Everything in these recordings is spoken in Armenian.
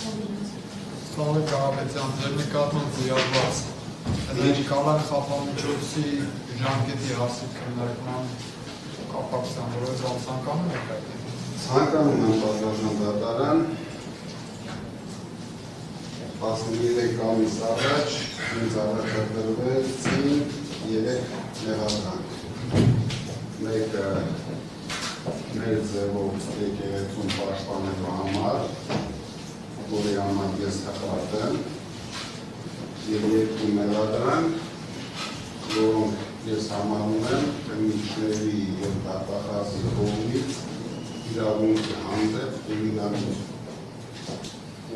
Սաղլիկ Կարապետյան, ձեր նկատմամբ զիարված կալան խափամիջոցի ժամկետի հասիք քննարկման կապակցությամբ, որովհետեւ ցանկանում եք այդ։ Ցանկանում եմ պատասխան դատարան 13 ամիս առաջ ինձ առաջադրվեցին 3 մեղադրանք։ Մեկը մեր ձևով եկեղեցուն պաշտպանելու համար, որի համար ես հպարտ եմ, և 2 մեղադրանք, որոնք ես համարում եմ քննիչների և դատախազի կողմից իրավունքի հանդեպ ուրիշ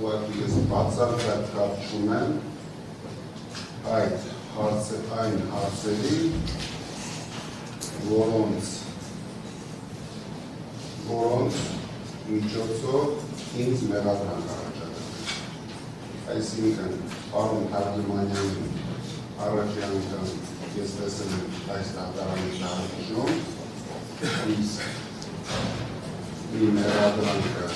ուղղակի ես բացարձակ կապ չունեմ այն հարցերի, որոնց միջոցով ինձ մեղադրանք առաջադրվեց։ Այսինքն, պարոն Թարգմանյանի առաջի անգամ ես տեսել եմ այս դատարանի շարժում, իսկ մի մեղադրանքը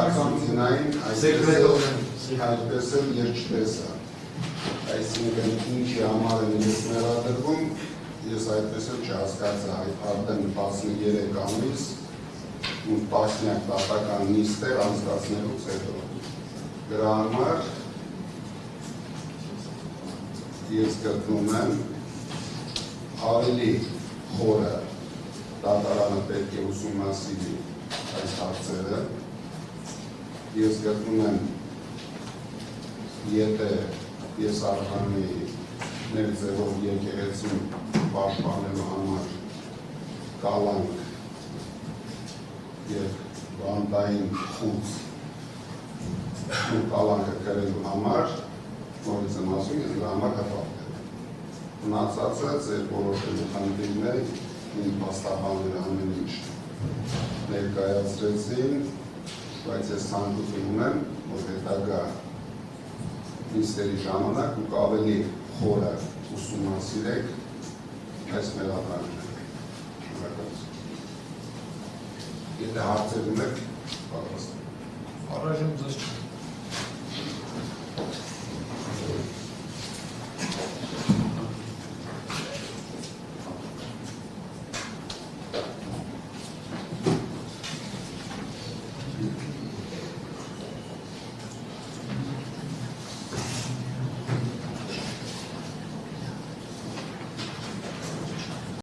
ակցությունային այդպես էլ ես չտեսա։ Այսինքն, ինչի համար են ես մեղադրվում, ես այդպես էլ չհասկացա, արդեն 13 ամիս ու տասնյակ դատական նիստեր անցկացնելուց հետո։ Դրա համար ես գտնում եմ ավելի խորը դատարանը պետք է ուսումնասիրի այս հարցերը։ Ես գտնում եմ, եթե ես արժանի մեր ձևով եկեղեցուն պաշտպանելու համար կալանք և բանտային խուց ու կալանքը կրելու համար, նորից եմ ասում, ես դրա համար հպարտ եմ։ Մնացածը ձեր որոշելու խնդիրներ իմ փաստաբանները ամեն ինչ ներկայացրեցին, բայց ես ցանկություն ունեմ, որ հետագա նիստերի ժամանակ դուք ավելի խորը ուսումնասիրեք այս մեղադրանքները։ Եթե հարցեր ունեք, պատրաստ եմ։ Առայժմ ձեզ